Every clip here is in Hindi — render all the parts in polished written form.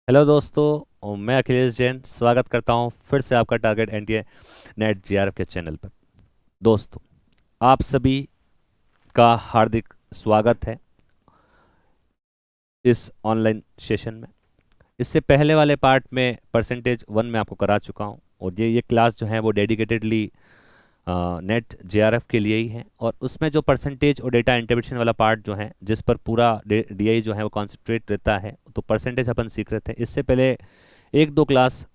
हेलो दोस्तों, मैं अखिलेश जैन स्वागत करता हूं फिर से आपका टारगेट एनटीए नेट जीआरएफ के चैनल पर। दोस्तों, आप सभी का हार्दिक स्वागत है इस ऑनलाइन सेशन में। इससे पहले वाले पार्ट में परसेंटेज वन में आपको करा चुका हूं, और ये क्लास जो है वो डेडिकेटेडली नेट जेआरएफ के लिए ही है। और उसमें जो परसेंटेज और डेटा इंटरप्रिटेशन वाला पार्ट जो है, जिस पर पूरा डीआई जो है वो कॉन्सेंट्रेट रहता है, तो परसेंटेज अपन सीख रहे थे। इससे पहले एक दो क्लास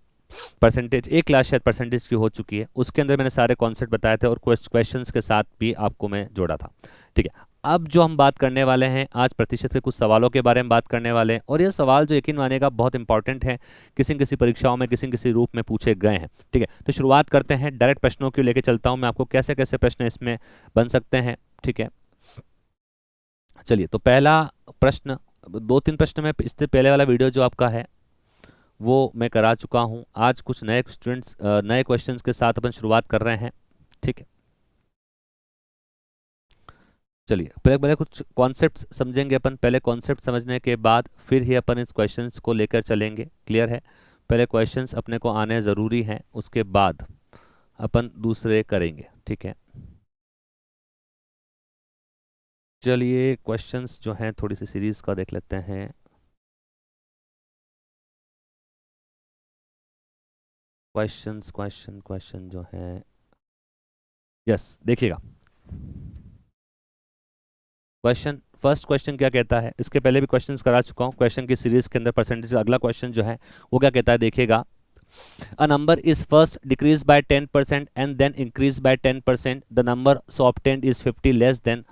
परसेंटेज, एक क्लास शायद परसेंटेज की हो चुकी है, उसके अंदर मैंने सारे कॉन्सेप्ट बताए थे और क्वेश्चंस के साथ भी आपको मैं जोड़ा था। ठीक है, अब जो हम बात करने वाले हैं आज प्रतिशत के कुछ सवालों के बारे में बात करने वाले हैं, और ये सवाल जो यकीन मानेगा बहुत इंपॉर्टेंट है, किसी न किसी परीक्षाओं में किसी न किसी रूप में पूछे गए हैं। ठीक है, तो शुरुआत करते हैं, डायरेक्ट प्रश्नों की लेके चलता हूँ मैं आपको, कैसे कैसे प्रश्न इसमें बन सकते हैं। ठीक है, चलिए, तो पहला प्रश्न, दो तीन प्रश्न में इससे पहले वाला वीडियो जो आपका है वो मैं करा चुका हूँ। आज कुछ नए स्टूडेंट्स नए क्वेश्चंस के साथ अपन शुरुआत कर रहे हैं। ठीक है, चलिए पहले पहले कुछ कॉन्सेप्ट्स समझेंगे अपन। पहले कॉन्सेप्ट समझने के बाद फिर ही अपन इस क्वेश्चंस को लेकर चलेंगे। क्लियर है? पहले क्वेश्चंस अपने को आने ज़रूरी हैं, उसके बाद अपन दूसरे करेंगे। ठीक है, चलिए क्वेश्चंस जो हैं थोड़ी सी सीरीज का देख लेते हैं। क्वेश्चन जो है, यस देखिएगा। फर्स्ट क्वेश्चन क्या कहता है, इसके पहले भी क्वेश्चंस करा चुका हूँ क्वेश्चन की सीरीज के अंदर परसेंटेज। अगला क्वेश्चन जो है वो क्या कहता है, देखिएगा। A number is first decreased by 10% and then increased by 10%. The number so obtained is 50 less than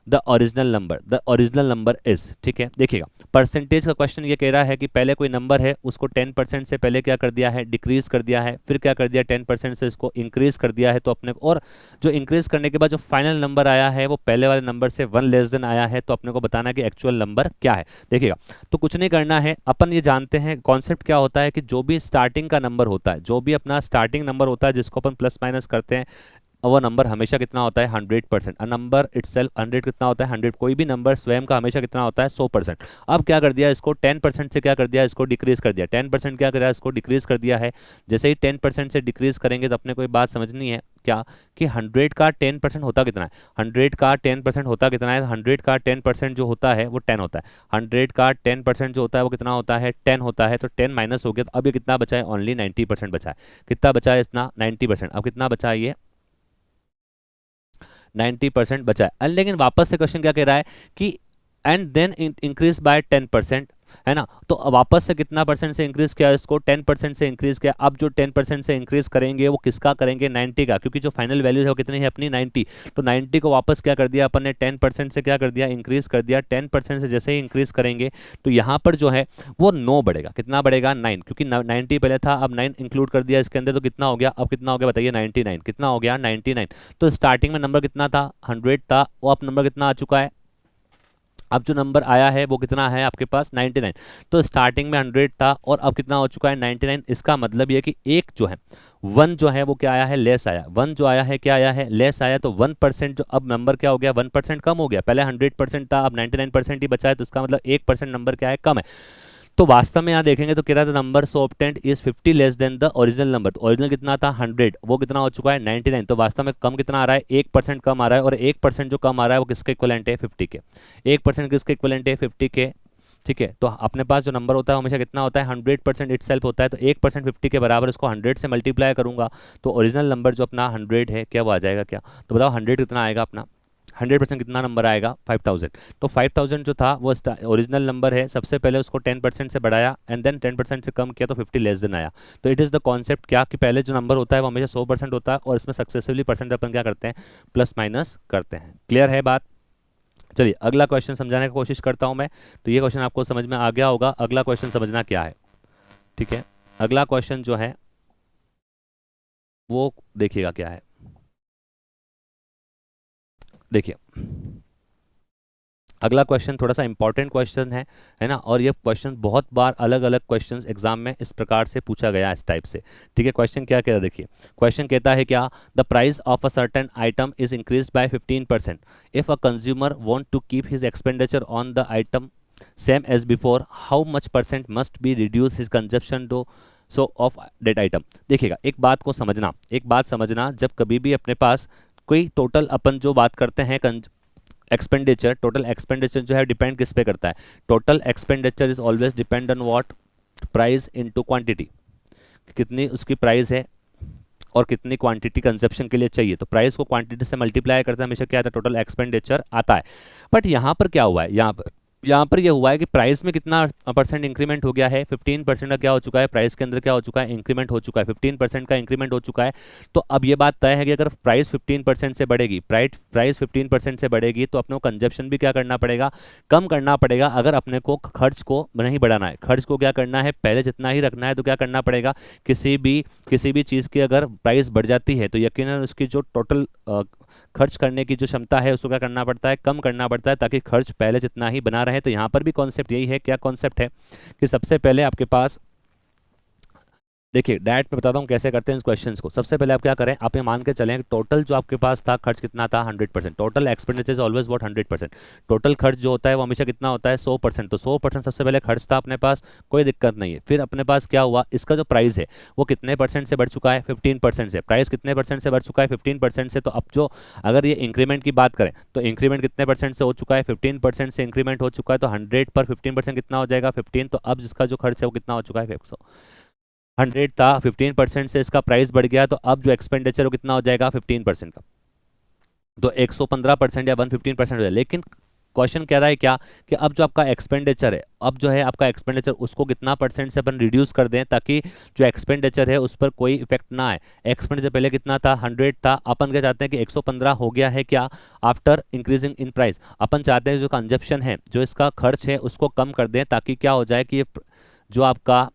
the original number is. ठीक है, देखिएगा, परसेंटेज का क्वेश्चन ये कह रहा है कि पहले कोई नंबर है, उसको 10% से पहले क्या कर दिया है, डिक्रीज कर दिया है, फिर क्या कर दिया, 10% से इसको इंक्रीज कर दिया है। तो अपने को, और जो इंक्रीज करने के बाद जो फाइनल नंबर आया है वो पहले वाले नंबर से 1 लेस देन आया है। तो अपने को बताना है कि एक्चुअल नंबर क्या है। देखिएगा, तो कुछ नहीं करना है, अपन ये जानते हैं कॉन्सेप्ट क्या होता है कि जो भी स्टार्टिंग का नंबर होता है, जो भी अपना स्टार्टिंग नंबर होता है जिसको अपन प्लस माइनस करते हैं, वो नंबर हमेशा कितना होता है, 100%। अ नंबर इटसेल्फ 100 कितना होता है, 100। कोई भी नंबर स्वयं का हमेशा कितना होता है, 100%। अब क्या कर दिया, इसको 10% से क्या कर दिया, इसको डिक्रीज कर दिया। 10% क्या कर दिया, इसको डिक्रीज कर दिया है। जैसे ही 10% से डिक्रीज करेंगे तो अपने को एक बात समझनी है क्या, कि 100 का 10% होता कितना है, 100 का 10% होता कितना है, 100 का 10% जो होता है वो 10 होता है। 100 का 10% जो होता है वो कितना होता है, 10 होता है। तो 10 माइनस हो गया, तो अब ये कितना बचा है, ओनली 90% बचा है। कितना बचा है, इतना 90%। अब कितना बचा है, ये 90% बचा है। लेकिन वापस से क्वेश्चन क्या कह रहा है कि एंड देन इंक्रीज बाय 10%, है ना। तो वापस से कितना परसेंट से इंक्रीज किया, इसको 10% से इंक्रीज किया। अब जो 10% से इंक्रीज करेंगे वो किसका करेंगे, 90 का, क्योंकि जो फाइनल वैल्यू है वो कितनी है अपनी, 90। तो 90 को वापस क्या कर दिया अपन ने, 10% से क्या कर दिया, इंक्रीज कर दिया। 10% से जैसे ही इंक्रीज करेंगे तो यहाँ पर जो है वो 9 बढ़ेगा। कितना बढ़ेगा, 9, क्योंकि 90 पहले था, अब 9 इंक्लूड कर दिया इसके अंदर। तो कितना हो गया, अब कितना हो गया बताइए, 99। कितना हो गया, 99। तो स्टार्टिंग में नंबर कितना था, 100 था, वो अब नंबर कितना आ चुका है, अब जो नंबर आया है वो कितना है आपके पास, 99। तो स्टार्टिंग में 100 था और अब कितना हो चुका है, 99। इसका मतलब ये कि एक जो है 1 जो है वो क्या आया है, लेस आया। 1 जो आया है क्या आया है, लेस आया। तो 1% जो अब नंबर क्या हो गया, 1% कम हो गया। पहले 100% था, अब 99% ही बचा है। तो इसका मतलब 1% नंबर क्या है, कम है। तो वास्तव में यहाँ देखेंगे तो कितना था, number so obtained is 50 less than the original number. तो ओरिजिनल कितना था, 100, वो कितना हो चुका है, 99। तो वास्तव में कम कितना आ रहा है, 1% कम आ रहा है। और 1% जो कम आ रहा है वो किसके इक्विवेलेंट है, 50 के। 1% किसके इक्विवेलेंट है, 50 के। ठीक है, तो अपने पास जो नंबर होता है हमेशा कितना होता है, 100% इट सेल्फ होता है। तो 1% 50 के बराबर, इसको 100 से मल्टीप्लाई करूंगा तो ओरिजिनल नंबर जो अपना 100 है क्या वो आ जाएगा क्या, तो बताओ 100 कितना आएगा अपना, 100% कितना नंबर आएगा, 5000। तो 5000 जो था वो ओरिजिनल नंबर है। सबसे पहले उसको 10% से बढ़ाया एंड देन 10% से कम किया तो 50 लेस देन आया। तो इट इज़ द कॉन्सेप्ट क्या, कि पहले जो नंबर होता है वो हमेशा 100% होता है और इसमें सक्सेसिवली परसेंट अपन क्या करते हैं, प्लस माइनस करते हैं। क्लियर है बात? चलिए अगला क्वेश्चन समझाने की कोशिश करता हूं मैं। तो ये क्वेश्चन आपको समझ में आ गया होगा। अगला क्वेश्चन समझना क्या है, ठीक है। अगला क्वेश्चन जो है वो देखिएगा क्या है। देखिए, अगला क्वेश्चन थोड़ा सा इंपॉर्टेंट क्वेश्चन है ना। और ये क्वेश्चन बहुत बार अलग अलग क्वेश्चंस एग्जाम में इस प्रकार से पूछा गया है, इस टाइप से। ठीक है, क्वेश्चन क्या कहता है, देखिए क्वेश्चन कहता है क्या, the price of a certain item is increase by 15%। If a consumer want to keep his expenditure on the item same as before, how much percent must be reduce his consumption to so of that item. देखिएगा एक बात को समझना, एक बात समझना, जब कभी भी अपने पास कोई टोटल अपन जो बात करते हैं एक्सपेंडिचर, टोटल एक्सपेंडिचर जो है डिपेंड किस पे करता है, total expenditure is always depend on what, price into quantity, कितनी उसकी प्राइस है और कितनी क्वांटिटी कंजप्शन के लिए चाहिए, तो प्राइस को क्वांटिटी से मल्टीप्लाई करते हैं हमेशा क्या आता है, टोटल एक्सपेंडिचर आता है। बट यहाँ पर क्या हुआ है, यहाँ पर यह हुआ है कि प्राइस में कितना परसेंट इंक्रीमेंट हो गया है, 15% का क्या हो चुका है, प्राइस के अंदर क्या हो चुका है, इंक्रीमेंट हो चुका है, 15% का इंक्रीमेंट हो चुका है। तो अब ये बात तय है कि अगर प्राइस 15% से बढ़ेगी, प्राइस 15% से बढ़ेगी तो अपने को कंजप्शन भी क्या करना पड़ेगा, कम करना पड़ेगा। अगर अपने को खर्च को नहीं बढ़ाना है, खर्च को क्या करना है, पहले जितना ही रखना है, तो क्या करना पड़ेगा, किसी भी चीज़ की अगर प्राइस बढ़ जाती है तो यकीनन उसकी जो टोटल खर्च करने की जो क्षमता है उसको क्या करना पड़ता है, कम करना पड़ता है, ताकि खर्च पहले जितना ही बना रहे। तो यहाँ पर भी कॉन्सेप्ट यही है, क्या कॉन्सेप्ट है कि सबसे पहले आपके पास, देखिए डायरेक्ट में बताता हूँ कैसे करते हैं इस क्वेश्चंस को। सबसे पहले आप क्या करें, आप ये मान के चलें कि टोटल जो आपके पास था खर्च कितना था, 100%, total expenditure is always what, 100%, total खर्च जो होता है वो हमेशा कितना होता है, 100%। तो 100% सबसे पहले खर्च था अपने पास, कोई दिक्कत नहीं है। फिर अपने पास क्या हुआ, इसका जो प्राइस है वो कितने परसेंट से बढ़ चुका है, 15% से, प्राइस कितने परसेंट से बढ़ चुका है, 15% से। तो अब जो अगर ये इंक्रीमेंट की बात करें तो इंक्रीमेंट कितने परसेंट से हो चुका है, 15% से इंक्रीमेंट हो चुका है। तो 100 पर 15% कितना हो जाएगा, 15। तो अब जिसका जो खर्च है वो कितना हो चुका है, 100 था, 15% से इसका प्राइस बढ़ गया, तो अब जो एक्सपेंडिचर वो कितना हो जाएगा, 15% का, तो 115% या 115% हो जाएगा। लेकिन क्वेश्चन कह रहा है क्या, कि अब जो आपका एक्सपेंडिचर है, अब जो है आपका एक्सपेंडिचर उसको कितना परसेंट से अपन रिड्यूस कर दें, ताकि जो एक्सपेंडिचर है उस पर कोई इफेक्ट ना आए। एक्सपेंडिचर पहले कितना था, 100 था, अपन क्या चाहते हैं कि 115 हो गया है, क्या, आफ्टर इंक्रीजिंग इन प्राइस। अपन चाहते हैं जो कंजप्शन है, जो इसका खर्च है उसको कम कर दें, ताकि क्या हो जाए कि ये जो आपका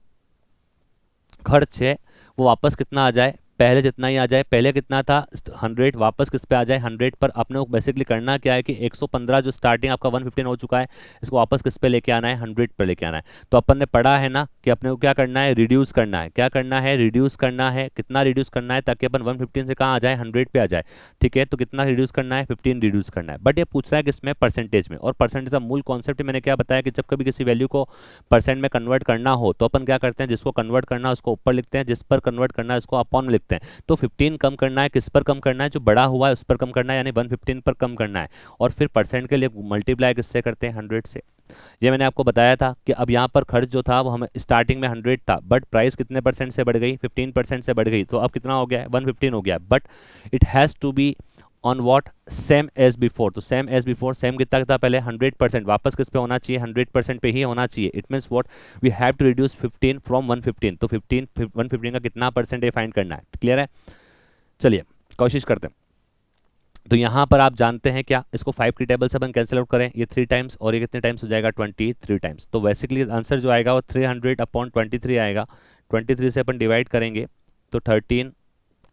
खर्च है वो वापस कितना आ जाए, पहले जितना ही आ जाए। पहले कितना था, 100, वापस किस पे आ जाए, 100 पर। अपने को बेसिकली करना क्या है कि 115 जो स्टार्टिंग आपका 115 हो चुका है, इसको वापस किस पे लेके आना है, 100 पे लेके आना है। तो अपन ने पढ़ा है ना कि अपने को क्या करना है, रिड्यूस करना है, क्या करना है, रिड्यूस करना है। कितना रिड्यूस करना है, ताकि अपन 115 से कहाँ आ जाए, 100 पे आ जाए। ठीक है, तो कितना रिड्यूस करना है, 15 रिड्यूस करना है। बट ये पूछ रहा है किसमें, परसेंटेज में। और परसेंटेज का मूल कॉन्सेप्ट मैंने क्या बताया कि जब कभी किसी वैल्यू को परसेंट में कन्वर्ट करना हो तो अपन क्या करते हैं, जिसको कन्वर्ट करना है उसको ऊपर लिखते हैं, जिस पर कन्वर्ट करना है उसको अपॉन में लिखते हैं। तो 15 कम करना है, किस पर कम करना है, जो बड़ा हुआ है उस पर कम करना है, यानी 115 पर कम करना है। और फिर परसेंट के लिए मल्टीप्लाई किससे करते हैं, 100 से। ये मैंने आपको बताया था कि अब यहाँ पर खर्च जो था वो हमें स्टार्टिंग में 100 था, बट प्राइस कितने परसेंट से बढ़ गई, 15% से बढ़ गई। तो अब कितना हो गया है, 115 हो गया। But it has to be on what, same as before. तो सेम एज बिफोर, सेम कितना था पहले, 100%, वापस किस पे होना चाहिए, 100% पे ही होना चाहिए। It means what, we have to reduce 15 from 115। तो 115 का कितना परसेंट फाइंड करना है, क्लियर है। चलिए कोशिश करते हैं। तो यहाँ पर आप जानते हैं क्या, इसको 5 की टेबल से अपन कैंसिल आउट करें, ये 3 टाइम्स और ये कितने टाइम्स हो जाएगा, 23 टाइम्स। तो बेसिकली आंसर जो आएगा वो 300/23 आएगा। 23 से अपन डिवाइड करेंगे तो 13,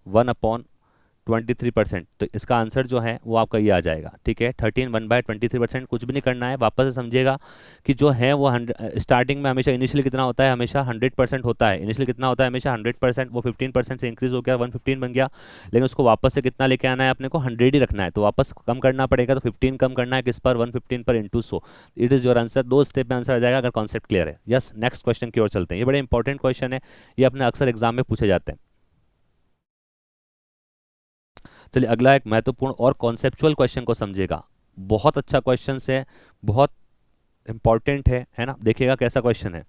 1/23%। तो इसका आंसर जो है वो आपका ये आ जाएगा। ठीक है, 13 1/23%। कुछ भी नहीं करना है, वापस से समझिएगा कि जो है वो स्टार्टिंग में हमेशा इनिशियली कितना होता है, हमेशा 100% होता है। इनिशियली कितना होता है, हमेशा 100%। वो 15% से इंक्रीज हो गया, 115 बन गया, लेकिन उसको वापस से कितना लेके आना है, अपने को 100 ही रखना है। तो वापस कम करना पड़ेगा, तो 15 कम करना है किस पर, 115 पर into 100। It is your answer. 2 step में आंसर आ जाएगा अगर कॉन्सेप्ट क्लियर है। यस, नेक्स्ट क्वेश्चन की ओर चलते हैं। ये बड़े इंपॉर्टेंट क्वेश्चन है, ये अपने अक्सर एग्जाम में पूछे जाते हैं। चलिए अगला एक महत्वपूर्ण और कॉन्सेप्चुअल क्वेश्चन को समझिएगा। बहुत अच्छा क्वेश्चन है, बहुत इंपॉर्टेंट है ना। देखिएगा कैसा क्वेश्चन है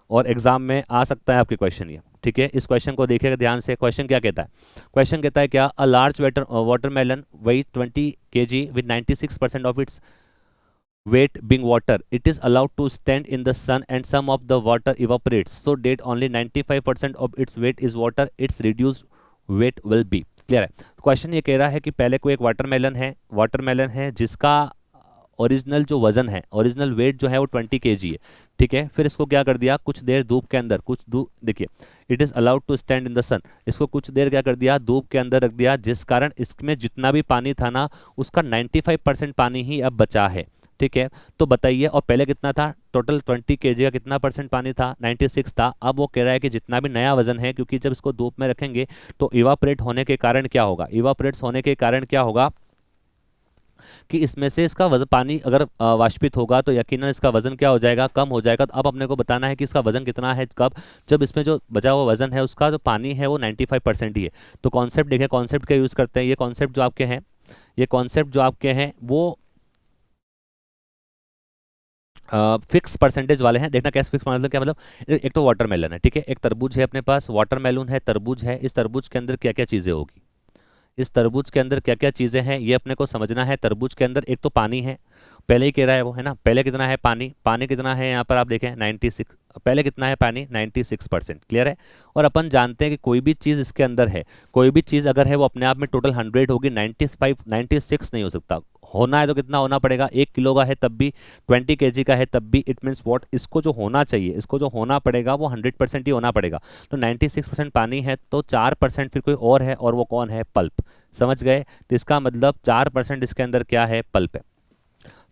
और एग्जाम में आ सकता है आपके क्वेश्चन ये। ठीक है, इस क्वेश्चन को देखिएगा ध्यान से। क्वेश्चन क्या कहता है, क्वेश्चन कहता है क्या, a large watermelon weight 20 kg with 96% of its weight being water, it is allowed to stand in the sun and some of the water evaporates, so that only 95% of its weight is water, its reduced weight will be। Clear है। तो क्वेश्चन ये कह रहा है कि पहले कोई एक वाटरमेलन है जिसका ओरिजिनल जो वजन है, ओरिजिनल वेट जो है वो 20 kg है। ठीक है, फिर इसको क्या कर दिया, कुछ देर धूप के अंदर, देखिए, it is allowed to stand in the sun, इसको कुछ देर क्या कर दिया, धूप के अंदर रख दिया, जिस कारण इसमें जितना भी पानी था ना उसका 95% पानी ही अब बचा है। ठीक है, तो बताइए, और पहले कितना था, टोटल 20 kg का कितना परसेंट पानी था, 96 था। अब वो कह रहा है कि जितना भी नया वजन है, क्योंकि जब इसको धूप में रखेंगे तो इवापोरेट होने के कारण क्या होगा, इवापोरेट्स होने के कारण क्या होगा, कि इसमें से इसका वजन, पानी अगर वाष्पित होगा तो यकीनन इसका वजन क्या हो जाएगा, कम हो जाएगा। तो अब अपने को बताना है कि इसका वजन कितना है, कब, जब इसमें जो बचा हुआ वजन है उसका जो पानी है वो 95% ही है। तो कॉन्सेप्ट देखिए, कॉन्सेप्ट का यूज करते हैं। ये कॉन्सेप्ट जो आपके हैं, ये कॉन्सेप्ट जो आपके हैं वो फिक्स परसेंटेज वाले हैं। देखना कैसे फिक्स, मतलब क्या, मतलब एक तो वाटरमेलन है, ठीक है, एक तरबूज है अपने पास, वाटरमेलन है, तरबूज है, इस तरबूज के अंदर क्या क्या चीजें होगी, इस तरबूज के अंदर क्या क्या चीजें हैं ये अपने को समझना है। तरबूज के अंदर एक तो पानी है, पहले ही कह रहा है वो, है ना, पहले कितना है पानी, पानी कितना है यहाँ पर आप देखें 96, पहले कितना है पानी 96%, क्लियर है। और अपन जानते हैं कि कोई भी चीज़ इसके अंदर है, कोई भी चीज़ अगर है वो अपने आप में टोटल 100 होगी, 95 96 नहीं हो सकता। होना है तो कितना होना पड़ेगा, 1 किलो का है तब भी, 20 kg का है तब भी, इट मीन्स वॉट, इसको जो होना चाहिए, इसको जो होना पड़ेगा वो 100% ही होना पड़ेगा। तो 96% पानी है तो 4% फिर कोई और है, और वो कौन है, पल्प। समझ गए, तो इसका मतलब 4% इसके अंदर क्या है, पल्प है।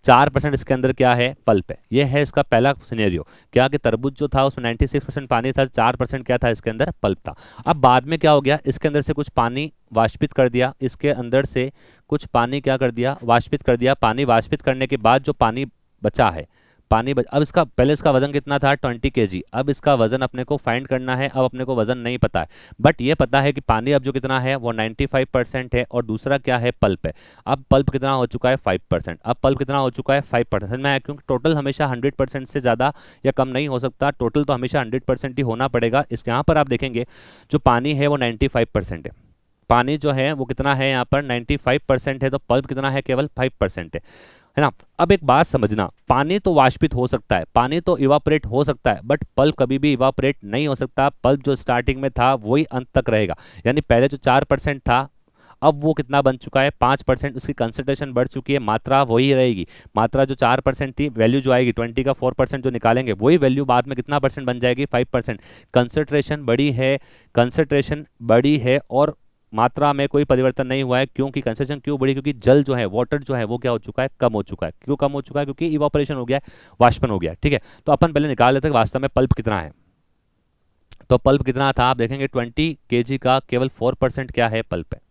4% इसके अंदर क्या है, पल्प है। ये है इसका पहला सिनेरियो, क्या कि तरबूज जो था उसमें 96% पानी था, 4% क्या था इसके अंदर, पल्प था। अब बाद में क्या हो गया, इसके अंदर से कुछ पानी वाष्पित कर दिया, इसके अंदर से कुछ पानी क्या कर दिया, वाष्पित कर दिया। पानी वाष्पित करने के बाद जो पानी बचा है, अब इसका पहले इसका वजन कितना था, 20 kg। अब इसका वजन अपने को फाइंड करना है। अब अपने को वजन नहीं पता है, बट ये पता है कि पानी अब जो कितना है वो 95% है, और दूसरा क्या है, पल्प है। अब पल्प कितना हो चुका है, 5%। अब पल्प कितना हो चुका है, 5% में, क्योंकि टोटल हमेशा 100% से ज़्यादा या कम नहीं हो सकता, टोटल तो हमेशा 100% ही होना पड़ेगा। इस यहाँ पर आप देखेंगे जो पानी है वो 95% है, पानी जो है वो कितना है यहाँ पर 95% है, तो पल्प कितना है, केवल 5% है ना। अब एक बात समझना, पानी तो वाष्पित हो सकता है, पानी तो इवापोरेट हो सकता है, बट पल्प कभी भी इवापोरेट नहीं हो सकता। पल्प जो स्टार्टिंग में था वही अंत तक रहेगा, यानी पहले जो 4% था अब वो कितना बन चुका है, 5%। उसकी कंसंट्रेशन बढ़ चुकी है, मात्रा वही रहेगी। मात्रा जो 4% थी, वैल्यू जो आएगी 20 का 4% जो निकालेंगे वही वैल्यू बाद में कितना परसेंट बन जाएगी, 5%। कंसंट्रेशन बढ़ी है, कंसंट्रेशन बढ़ी है, और मात्रा में कोई परिवर्तन नहीं हुआ है। क्योंकि कंसंट्रेशन क्यों बढ़ी, क्योंकि जल जो है, वाटर जो है वो क्या हो चुका है, कम हो चुका है। क्यों कम हो चुका है, क्योंकि इवापोरेशन हो गया है, वाष्पन हो गया है, ठीक है। तो अपन पहले निकाल लेते हैं वास्तव में पल्प कितना है। तो पल्प कितना था आप देखेंगे, 20 kg का केवल 4% क्या है, पल्प है।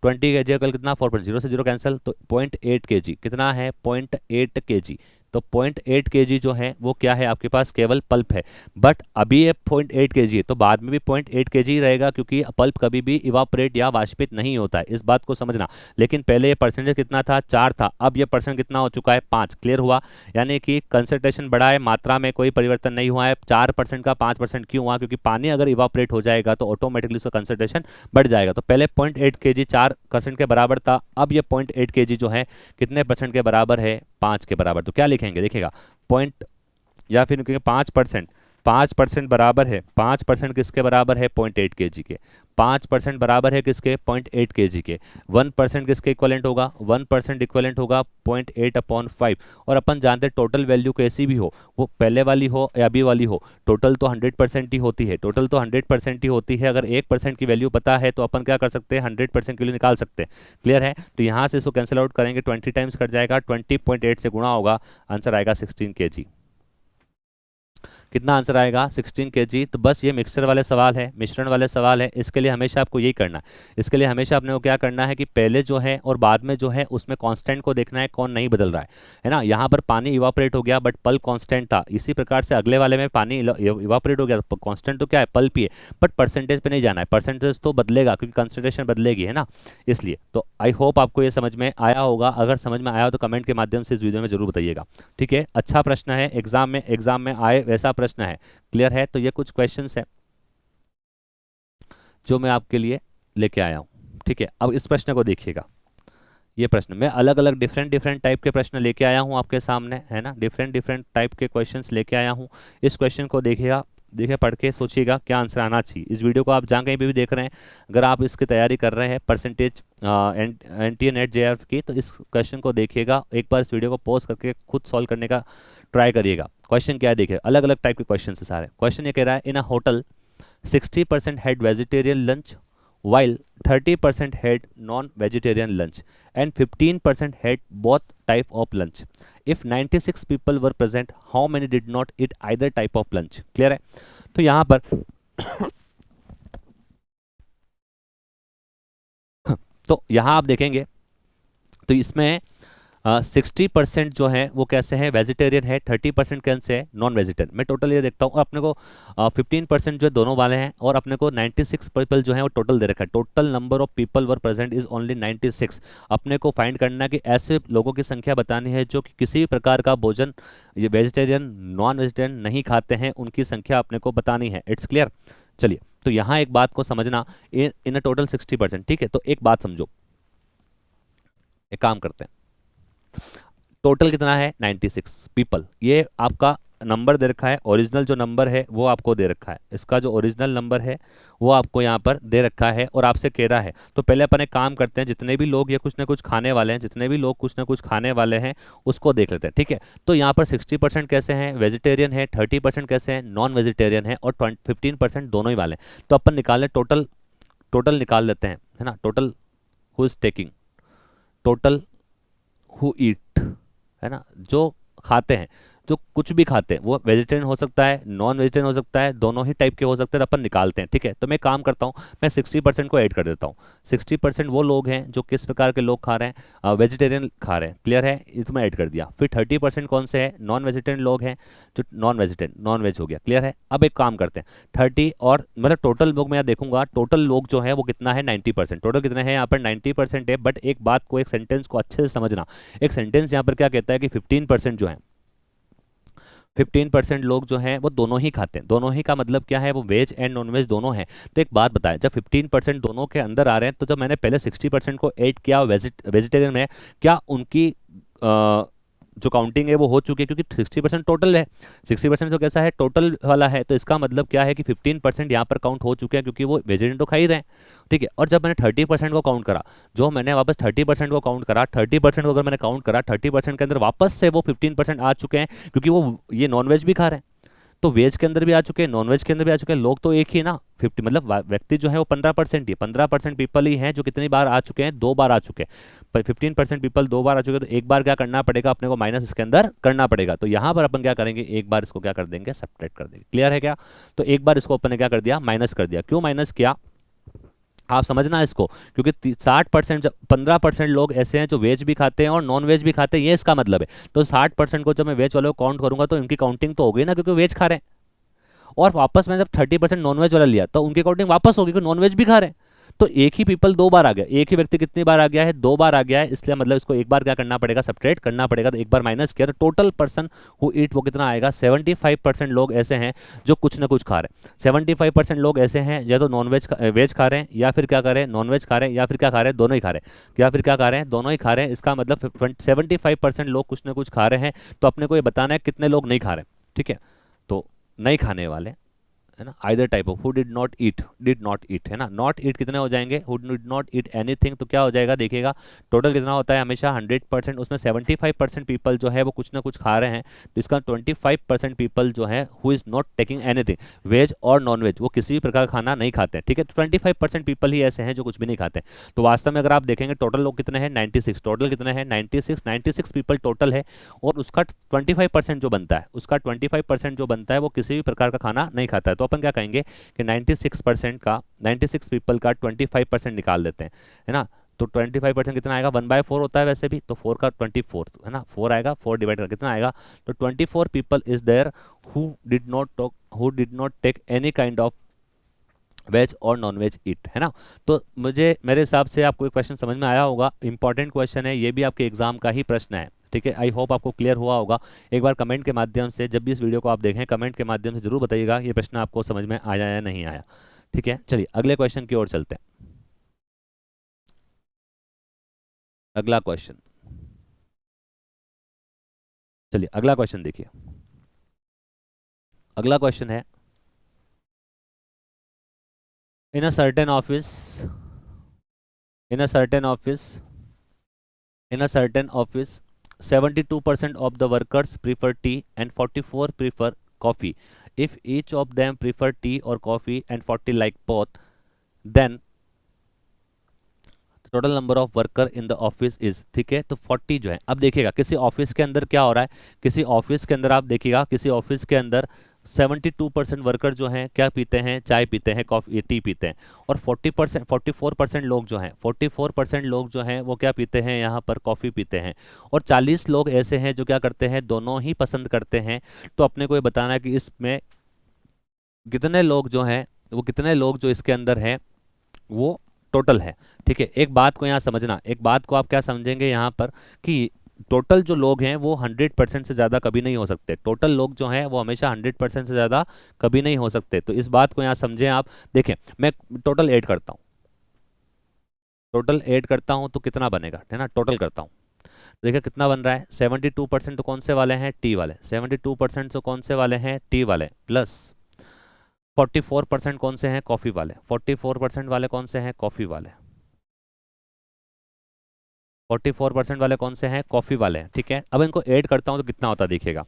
20 kg कल कितना, 4%, जीरो से जीरो कैंसिल, तो 0.8 kg कितना है, 0.8 kg। तो 0.8 kg जो है वो क्या है आपके पास, केवल पल्प है। बट अभी ये 0.8 kg है, तो बाद में भी 0.8 kg ही रहेगा, क्योंकि पल्प कभी भी इवापोरेट या वाष्पित नहीं होता है, इस बात को समझना। लेकिन पहले ये परसेंटेज कितना था, 4 था, अब ये परसेंट कितना हो चुका है, 5। क्लियर हुआ, यानी कि कंसंट्रेशन बढ़ा है, मात्रा में कोई परिवर्तन नहीं हुआ है। 4% का 5% क्यों हुआ, क्योंकि पानी अगर इवापोरेट हो जाएगा तो ऑटोमेटिकली उसका कंसंट्रेशन बढ़ जाएगा। तो पहले 0.8 kg 4% के बराबर था, अब ये 0.8 kg जो है कितने परसेंट के बराबर है, 5 के बराबर। तो क्या लिखेंगे, देखिएगा पॉइंट, या फिर 5%, 5% बराबर है, 5% किसके बराबर है, 0.8 kg के। 5% बराबर है किसके, 0.8 kg के। 1% किसके इक्वलेंट होगा, 1% इक्वलेंट होगा 0.8/5। और अपन जानते हैं टोटल वैल्यू कैसी भी हो, वो पहले वाली हो या अभी वाली हो, टोटल तो 100% ही होती है, टोटल तो 100% ही होती है। अगर 1% की वैल्यू पता है तो अपन क्या कर सकते हैं, 100% के लिए निकाल सकते हैं। क्लियर है, तो यहाँ से इसको कैंसिल आउट करेंगे, 20 टाइम्स कट जाएगा, 20.8 से गुणा होगा, आंसर आएगा 16 kg। कितना आंसर आएगा, 16 kg। तो बस ये मिक्सचर वाले सवाल है, मिश्रण वाले सवाल है, इसके लिए हमेशा आपको यही करना है। इसके लिए हमेशा अपने को क्या करना है कि पहले जो है और बाद में जो है उसमें कांस्टेंट को देखना है, कौन नहीं बदल रहा है ना। यहाँ पर पानी इवापोरेट हो गया बट पल्प कांस्टेंट था, इसी प्रकार से अगले वाले में पानी इवापोरेट हो गया, कांस्टेंट तो क्या है, पल्प ही है, बट परसेंटेज पे नहीं जाना है, परसेंटेज तो बदलेगा क्योंकि कंसंट्रेशन बदलेगी, है ना, इसलिए। तो आई होप आपको ये समझ में आया होगा, अगर समझ में आया हो तो कमेंट के माध्यम से इस वीडियो में जरूर बताइएगा, ठीक है। अच्छा प्रश्न है, एग्जाम में आए वैसा प्रश्न है। क्लियर है, तो ये कुछ क्वेश्चंस है जो मैं आपके लिए लेके आया हूं, ठीक है। अब इस प्रश्न को देखिएगा, ये प्रश्न मैं अलग अलग डिफरेंट डिफरेंट टाइप के प्रश्न लेके आया हूं आपके सामने, है ना, डिफरेंट डिफरेंट टाइप के क्वेश्चंस लेके आया हूं। इस क्वेश्चन को देखिएगा, देखिए पढ़ के सोचिएगा क्या आंसर आना चाहिए। इस वीडियो को आप जहाँ कहीं पे भी देख रहे हैं, अगर आप इसकी तैयारी कर रहे हैं परसेंटेज NTA NET JRF की, तो इस क्वेश्चन को देखिएगा, एक बार इस वीडियो को पॉज करके खुद सॉल्व करने का ट्राई करिएगा। क्वेश्चन क्या है देखिए, अलग अलग टाइप के क्वेश्चन है सारे। क्वेश्चन ये कह रहा है, in a hotel 60% had vegetarian lunch while 30% had non-vegetarian lunch and 15% had both type of lunch. If 96 people were present, how many did not eat either type of lunch? Clear है, तो यहाँ पर तो यहाँ आप देखेंगे तो इसमें 60% जो है वो कैसे हैं, वेजिटेरियन है, 30% कैसे है, नॉन वेजिटेरियन। मैं टोटल ये देखता हूँ, और अपने को 15% जो है दोनों वाले हैं, और अपने को 96 पीपल जो है वो टोटल दे रखा है। Total number of people were present is only 96। अपने को फाइंड करना है कि ऐसे लोगों की संख्या बतानी है जो कि किसी भी प्रकार का भोजन, ये वेजिटेरियन नॉन वेजिटेरियन नहीं खाते हैं, उनकी संख्या अपने को बतानी है। It's clear. चलिए, तो यहाँ एक बात को समझना, इन अ टोटल 60%, ठीक है। तो एक बात समझो, एक काम करते हैं, टोटल कितना है, 96 पीपल। ये आपका नंबर दे रखा है, ओरिजिनल जो नंबर है वो आपको दे रखा है, इसका जो ओरिजिनल नंबर है वो आपको यहाँ पर दे रखा है, और आपसे कह रहा है। तो पहले अपन एक काम करते हैं, जितने भी लोग ये कुछ ना कुछ खाने वाले हैं, जितने भी लोग कुछ ना कुछ खाने वाले हैं उसको देख लेते हैं, ठीक है। तो यहाँ पर 60% कैसे हैं, वेजिटेरियन है, 30% कैसे हैं, नॉन वेजिटेरियन है, और 15% दोनों ही वाले हैं। तो अपन निकाल ले टोटल, टोटल निकाल लेते हैं, है ना। Total who is taking, total who eat, है ना, जो खाते हैं, जो कुछ भी खाते हैं, वो वेजिटेरियन हो सकता है, नॉन वेजिटेरियन हो सकता है, दोनों ही टाइप के हो सकते हैं। तो अपन निकालते हैं, ठीक है। तो मैं काम करता हूँ, मैं 60% को ऐड कर देता हूँ। 60% वो लोग हैं जो किस प्रकार के लोग खा रहे हैं, वेजिटेरियन खा रहे हैं, क्लियर है, ये तो मैं ऐड कर दिया। फिर 30% कौन से हैं, नॉन वेजिटेरियन लोग हैं, जो नॉन वेजिटेरियन, नॉन वेज हो गया, क्लियर है। अब एक काम करते हैं, 30 और मतलब टोटल लोग मैं यहाँ देखूंगा, टोटल लोग जो है वो कितना है, 90%। टोटल कितने हैं यहाँ पर, 90% है। बट एक बात को, एक सेंटेंस को अच्छे से समझना, एक सेंटेंस यहाँ पर क्या कहता है कि 15% जो है, 15% लोग जो हैं वो दोनों ही खाते हैं। दोनों ही का मतलब क्या है, वो वेज एंड नॉन वेज दोनों हैं। तो एक बात बताएं, जब 15% दोनों के अंदर आ रहे हैं, तो जब मैंने पहले 60% को ऐड किया वेजिटेरियन में, क्या उनकी जो काउंटिंग है वो हो चुकी है, क्योंकि 60% टोटल है, 60% तो कैसा है, टोटल वाला है। तो इसका मतलब क्या है कि 15% यहाँ पर काउंट हो चुके हैं, क्योंकि वो वेजिटेरियन तो खा ही रहे हैं, ठीक है। और जब मैंने 30% को काउंट करा, जो मैंने वापस 30% को काउंट करा, 30% को अगर मैंने काउंट करा, 30% के अंदर वापस से वो 15% आ चुके हैं, क्योंकि वो ये नॉन वेज भी खा रहे हैं। तो वेज के अंदर भी आ चुके हैं, नॉन वेज के अंदर भी आ चुके हैं, लोग तो एक ही ना, 50 मतलब व्यक्ति जो है वो 15% ही, 15% पीपल ही हैं जो कितनी बार आ चुके हैं, 2 बार आ चुके हैं। पर 15% पीपल 2 बार आ चुके हैं, तो एक बार क्या करना पड़ेगा अपने को, माइनस इसके अंदर करना पड़ेगा। तो यहाँ पर अपन क्या करेंगे, एक बार इसको क्या कर देंगे, सब्ट्रैक्ट कर देंगे, क्लियर है क्या। तो एक बार इसको अपन ने क्या कर दिया, माइनस कर दिया। क्यों माइनस किया, आप समझना इसको, क्योंकि 60%, 15% लोग ऐसे हैं जो वेज भी खाते हैं और नॉन वेज भी खाते हैं, ये इसका मतलब है। तो 60% को जब मैं वेज वालों को काउंट करूंगा, तो इनकी काउंटिंग तो हो गई ना, क्योंकि वेज खा रहे हैं। और वापस मैं जब 30% नॉनवेज वाला लिया, तो उनकी अकॉर्डिंग वापस होगी, क्योंकि नॉनवेज भी खा रहे हैं। तो एक ही पीपल 2 बार आ गया, एक ही व्यक्ति कितनी बार आ गया है, 2 बार आ गया है, इसलिए मतलब इसको एक बार क्या करना पड़ेगा, सब्ट्रैक्ट करना पड़ेगा। तो एक बार माइनस किया, तो टोटल पर्सन हु ईट वो कितना आएगा, 75% लोग ऐसे हैं जो कुछ ना कुछ खा रहे हैं। 75% लोग ऐसे हैं या तो नॉन वेज वेज खा रहे हैं, या फिर क्या कर रहे हैं, नॉन वेज खा रहे हैं, या फिर क्या खा रहे हैं, दोनों ही खा रहे हैं, या फिर क्या खा रहे हैं, दोनों ही खा रहे हैं। इसका मतलब 75% लोग कुछ ना कुछ खा रहे हैं। तो अपने को ये बताना है कितने लोग नहीं खा रहे हैं, ठीक है। तो नहीं खाने वाले, है ना, either type of, who did not eat, है ना। नॉट ईट कितने हो जाएंगे, who did not eat anything, तो क्या हो जाएगा, देखिएगा टोटल कितना होता है हमेशा 100%, उसमें 75% पीपल जो है वो कुछ ना कुछ खा रहे हैं। तो इसका 25% पीपल जो है who is not taking anything, veg और नॉन वेज, वो किसी भी प्रकार का खाना नहीं खाते हैं, ठीक है। तो 25% पीपल ही ऐसे हैं जो कुछ भी नहीं खाते हैं। तो वास्तव में अगर आप देखेंगे टोटल लोग कितने हैं, 96, टोटल कितने हैं, 96 पीपल टोटल है। और उसका 25% जो बनता है, उसका 25% जो बनता है वो किसी भी प्रकार का खाना नहीं खाता है। तो अपन क्या कहेंगे कि 96% का, 96 पीपल का 25% निकाल देते हैं, है ना। तो 25% कितना आएगा, 1/4 होता है वैसे भी, तो 4 का 24, है ना, 4 आएगा, 4 डिवाइड कर कितना आएगा। तो 24 people is there who did not take any kind of veg और नॉन वेज ईट, है ना। तो मुझे, मेरे हिसाब से आपको एक क्वेश्चन समझ में आया होगा, इंपॉर्टेंट क्वेश्चन है, ये भी आपके एग्जाम का ही प्रश्न है, ठीक है। आई होप आपको क्लियर हुआ होगा। एक बार कमेंट के माध्यम से, जब भी इस वीडियो को आप देखें, कमेंट के माध्यम से जरूर बताइएगा ये प्रश्न आपको समझ में आया या नहीं आया, ठीक है। चलिए अगले क्वेश्चन की ओर चलते हैं। अगला क्वेश्चन, चलिए अगला क्वेश्चन देखिए। अगला क्वेश्चन है, in a certain office, in a certain office, in a certain office 72% of the workers prefer tea and 44 prefer coffee. If each of them prefer tea or coffee and 40 like both, then total number of worker in the office is, ठीक है। तो 40 जो है, अब देखिएगा किसी ऑफिस के अंदर क्या हो रहा है, किसी ऑफिस के अंदर आप देखिएगा, किसी ऑफिस के अंदर 72% वर्कर जो हैं क्या पीते हैं, चाय पीते हैं, कॉफ़ी टी पीते हैं। और 40% 44% लोग जो हैं 44% लोग जो हैं वो क्या पीते हैं, यहाँ पर कॉफ़ी पीते हैं। और 40 लोग ऐसे हैं जो क्या करते हैं, दोनों ही पसंद करते हैं। तो अपने को ये बताना है कि इसमें कितने लोग जो हैं, वो कितने लोग जो इसके अंदर हैं वो टोटल है। ठीक है, एक बात को यहाँ समझना, एक बात को आप क्या समझेंगे यहाँ पर कि टोटल जो लोग हैं वो 100% से ज़्यादा कभी नहीं हो सकते। टोटल लोग जो हैं वो हमेशा 100% से ज़्यादा कभी नहीं हो सकते। तो इस बात को यहाँ समझें आप। देखें, मैं टोटल ऐड करता हूँ, टोटल ऐड करता हूँ तो कितना बनेगा, है ना, टोटल करता हूँ। देखिए कितना बन रहा है, 72% तो कौन से वाले हैं, टी वाले। 72% तो कौन से वाले हैं, टी वाले, प्लस 44% कौन से हैं, कॉफ़ी वाले। 44% वाले कौन से हैं, कॉफ़ी वाले। 44% वाले कौन से हैं, कॉफ़ी वाले हैं। ठीक है, अब इनको ऐड करता हूँ तो कितना होता है देखिएगा,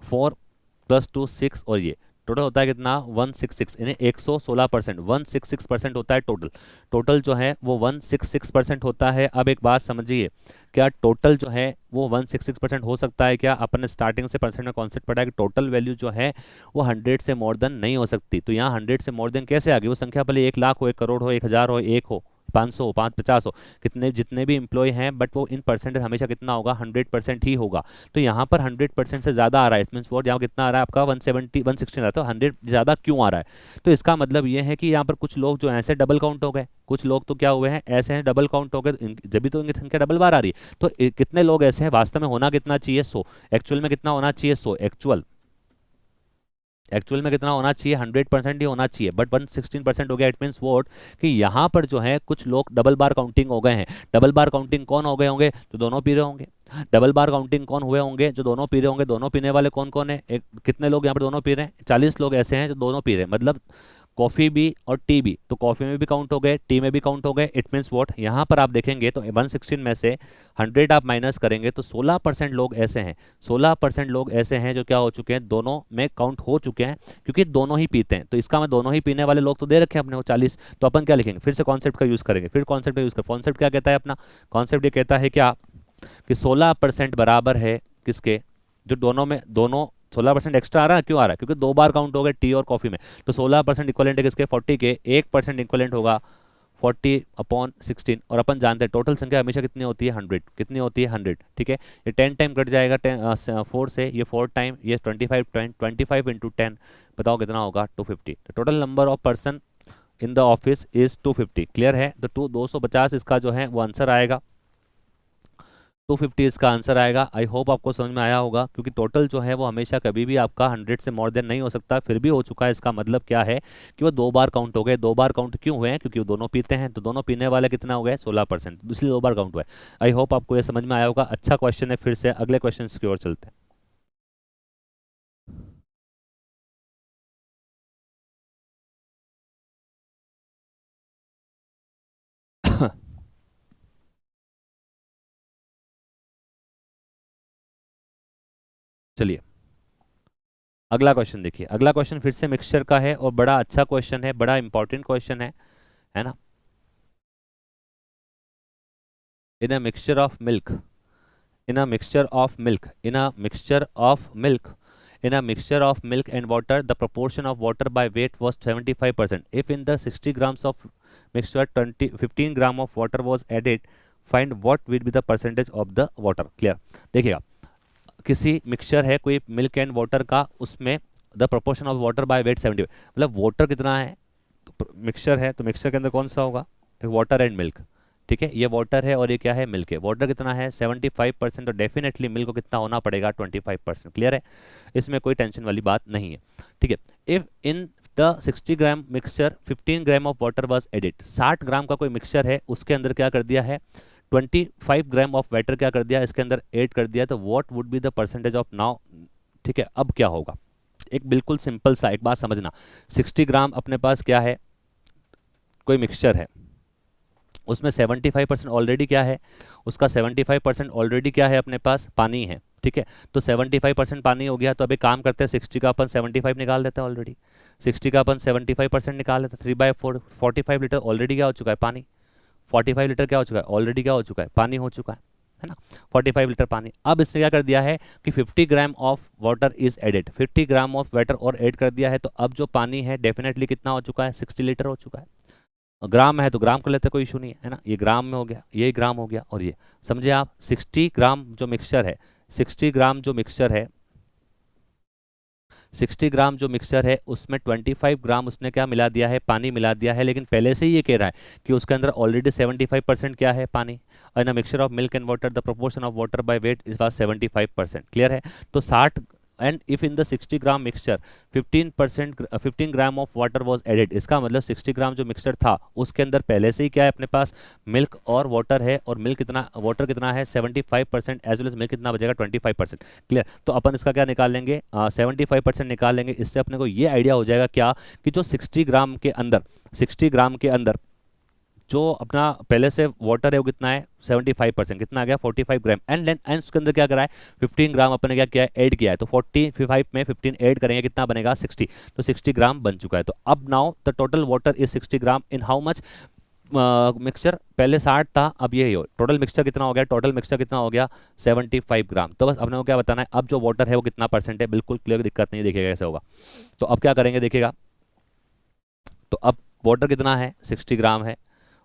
4 + 2 6, और ये टोटल होता है कितना, 166, यानी 116%, 166% होता है टोटल। टोटल जो है वो 166% होता है। अब एक बात समझिए, क्या टोटल जो है वो 166% हो सकता है क्या? अपन ने स्टार्टिंग से परसेंट में कॉन्सेप्ट पढ़ा है कि टोटल वैल्यू जो है वो 100 से मोर देन नहीं हो सकती। तो यहाँ 100 से मोर देन कैसे आ गई? वो संख्या भले 1 लाख हो, 1 करोड़ हो, 1,000 हो, 1 हो, 500 हो, 550 हो, कितने जितने भी एम्प्लॉय हैं, बट वो इन परसेंटेज हमेशा कितना होगा, 100% ही होगा। तो यहाँ पर 100% से ज़्यादा आ रहा है, मीन्स वोट यहाँ कितना आ रहा है आपका, 170 116 आ रहा है। तो 100 ज़्यादा क्यों आ रहा है? तो इसका मतलब ये है कि यहाँ पर कुछ लोग जो ऐसे डबल काउंट हो गए, कुछ लोग तो क्या हुए हैं, ऐसे हैं डबल काउंट हो गए, जब भी तो इनकी संख्या डबल बार आ रही है। तो कितने लोग ऐसे हैं, वास्तव में होना कितना चाहिए, 100। एक्चुअल में कितना होना चाहिए, 100। एक्चुअल में कितना होना चाहिए, 100% ही होना चाहिए, बट 116% हो गया। इट मीन्स वोट कि यहाँ पर जो है कुछ लोग डबल बार काउंटिंग हो गए हैं। डबल बार काउंटिंग कौन हो गए होंगे, जो दोनों पी रहे होंगे। डबल बार काउंटिंग कौन हुए होंगे, जो दोनों पी रहे होंगे। दोनों पीने वाले कौन कौन है, एक कितने लोग यहाँ पर दोनों पी रहे हैं, 40 लोग ऐसे हैं जो दोनों पी रहे हैं, मतलब कॉफ़ी भी और टी भी। तो कॉफ़ी में भी काउंट हो गए, टी में भी काउंट हो गए। इट मीन्स वॉट, यहाँ पर आप देखेंगे तो 116 में से 100 आप माइनस करेंगे तो 16% लोग ऐसे हैं, 16% लोग ऐसे हैं जो क्या हो चुके हैं, दोनों में काउंट हो चुके हैं, क्योंकि दोनों ही पीते हैं। तो इसका मैं दोनों ही पीने वाले लोग तो दे रखे हैं अपने को 40। तो अपन क्या लिखेंगे, फिर से कॉन्सेप्ट का यूज़ करेंगे, फिर कॉन्सेप्ट का यूज़ कर। कॉन्सेप्ट क्या कहता है अपना, कॉन्सेप्ट ये कहता है क्या कि 16% बराबर है किसके, जो दोनों में, दोनों 16% एक्स्ट्रा आ रहा है, क्यों आ रहा है, क्योंकि 2 बार काउंट हो गए टी और कॉफी में। तो 16% इक्वलेंट है किसके, 40 के। 1% इक्वलेंट होगा 40/16। और अपन जानते हैं टोटल संख्या हमेशा कितनी होती है, 100। कितनी होती है, 100। ठीक है, ये 10 टाइम कट जाएगा 4 से, ये 4 टाइम, ये 25 25 इंटू 10, बताओ कितना होगा, 250। तो total number of person in the office is 250। Clear है, तो 250 इसका जो है वो आंसर आएगा, 250 इसका आंसर आएगा। आई होप आपको समझ में आया होगा, क्योंकि टोटल जो है वो हमेशा कभी भी आपका 100 से मोर देन नहीं हो सकता। फिर भी हो चुका है, इसका मतलब क्या है कि वो 2 बार काउंट हो गए। 2 बार काउंट क्यों हुए हैं, क्योंकि वो दोनों पीते हैं। तो दोनों पीने वाले कितना हो गए, 16%, इसलिए 2 बार काउंट हुआ है। आई होप आपको ये समझ में आया होगा। अच्छा क्वेश्चन है, फिर से अगले क्वेश्चन की ओर चलते हैं। चलिए अगला क्वेश्चन देखिए। अगला क्वेश्चन फिर से मिक्सचर का है और बड़ा अच्छा क्वेश्चन है, बड़ा इंपॉर्टेंट क्वेश्चन है ना। In a mixture of milk, in a mixture of milk, in a mixture of milk, in a mixture of milk and water, the proportion of water by weight was 75%. If in the 60 grams of mixture 15 gram of water was added, find what will be the percentage of the water. Clear? देखिएगा, किसी मिक्सचर है कोई मिल्क एंड वाटर का, उसमें the proportion of water by wait 70, मतलब वाटर कितना है, मिक्सचर है तो मिक्सचर के अंदर कौन सा होगा, वाटर एंड मिल्क। ठीक है, ये वाटर है और ये क्या है, मिल्क है। वाटर कितना है, 75%, और डेफिनेटली मिल्क को कितना होना पड़ेगा, 25%। क्लियर है, इसमें कोई टेंशन वाली बात नहीं है। ठीक है, if in the 60 gram mixture 15 gram of water was added, 60 ग्राम का कोई मिक्सचर है, उसके अंदर क्या कर दिया है, 25 ग्राम ऑफ वाटर क्या कर दिया, इसके अंदर ऐड कर दिया, तो what would be the percentage of now. ठीक है, अब क्या होगा, एक बिल्कुल सिंपल सा एक बात समझना। 60 ग्राम अपने पास क्या है, कोई मिक्सचर है, उसमें 75% ऑलरेडी क्या है, उसका 75% ऑलरेडी क्या है, अपने पास पानी है। ठीक है, तो 75% पानी हो गया, तो अभी काम करते हैं 60 का अपन 75 निकाल देते हैं ऑलरेडी। 60 का अपन 75% निकाल लेते हैं, 3/4, 45 लीटर ऑलरेडी क्या हो चुका है, पानी। 45 लीटर क्या हो चुका है, ऑलरेडी क्या हो चुका है, पानी हो चुका है ना, 45 लीटर पानी। अब इसने क्या कर दिया है कि 50 gram of water is added, 50 gram of water और ऐड कर दिया है, तो अब जो पानी है डेफिनेटली कितना हो चुका है, 60 लीटर हो चुका है। ग्राम है तो ग्राम कर लेते, कोई इशू नहीं है ना, ये ग्राम में हो गया, ये ग्राम हो गया, और ये समझे आप 60 ग्राम जो मिक्सचर है, 60 ग्राम जो मिक्सचर है, 60 ग्राम जो मिक्सचर है उसमें 25 ग्राम उसने क्या मिला दिया है, पानी मिला दिया है, लेकिन पहले से ही ये कह रहा है कि उसके अंदर ऑलरेडी 75% क्या है, पानी। और ना mixture of milk and water the proportion of water by weight is was 75%, clear है। तो 60 and if in the 60 gram mixture 15 gram of water was added, इसका मतलब 60 ग्राम जो मिक्सचर था उसके अंदर पहले से ही क्या है अपने पास, मिल्क और वाटर है, और मिल्क कितना, वाटर कितना है 75%, एज वेल एज मिल्क कितना बचेगा 25%, क्लियर। तो अपन इसका क्या निकाल लेंगे, 75% निकाल लेंगे, इससे अपने को ये आइडिया हो जाएगा क्या कि जो 60 ग्राम के अंदर, 60 ग्राम के अंदर जो अपना पहले से वाटर है वो कितना है 75%, कितना आ गया 45 ग्राम, एंड उसके अंदर क्या करा है 15 ग्राम अपने क्या किया है, ऐड किया है, तो 45 में 15 ऐड करेंगे कितना बनेगा 60, तो 60 ग्राम बन चुका है। तो अब now the total water is 60 gram in how much mixture, पहले 60 था अब ये हो, टोटल मिक्सचर कितना हो गया, टोटल मिक्सचर कितना हो गया 75 ग्राम। तो बस अपने को क्या बताना है, अब जो वाटर है वो कितना परसेंट है, बिल्कुल क्लियर, दिक्कत नहीं, देखिएगा कैसे होगा। तो अब क्या करेंगे देखिएगा, तो अब वाटर कितना है 60 ग्राम है,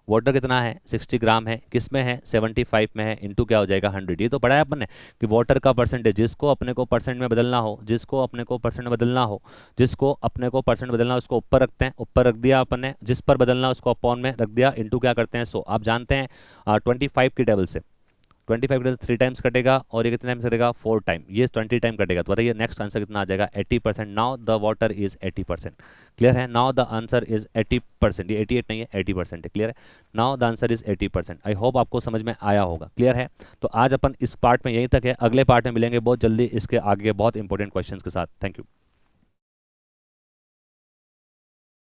वाटर कितना है 60 ग्राम है, किस में है 75 में है, इनटू क्या हो जाएगा 100। ये तो पढ़ा है अपन ने कि वाटर का परसेंटेज, जिसको अपने को परसेंट में बदलना हो, जिसको अपने को परसेंट में बदलना हो, जिसको अपने को परसेंट बदलना हो उसको ऊपर रखते हैं, ऊपर रख दिया अपन ने, जिस पर बदलना हो उसको अपॉन में रख दिया, इनटू क्या करते हैं 100। आप जानते हैं 25 की टेबल से 25 में 3 टाइम्स कटेगा, और ये कितने टाइम्स कटेगा 4 टाइम, ये 20 टाइम कटेगा, तो बताइए नेक्स्ट आंसर कितना आ जाएगा 80%। Now the water is 80%, clear है। नाउ द आंसर इज 80%, ये 88 नहीं है 80% है, क्लियर है। Now the answer is 80%। I hope आपको समझ में आया होगा, क्लियर है। तो आज अपन इस पार्ट में यहीं तक है, अगले पार्ट में मिलेंगे बहुत जल्दी इसके आगे बहुत इंपॉर्टेंट क्वेश्चन के साथ। Thank you.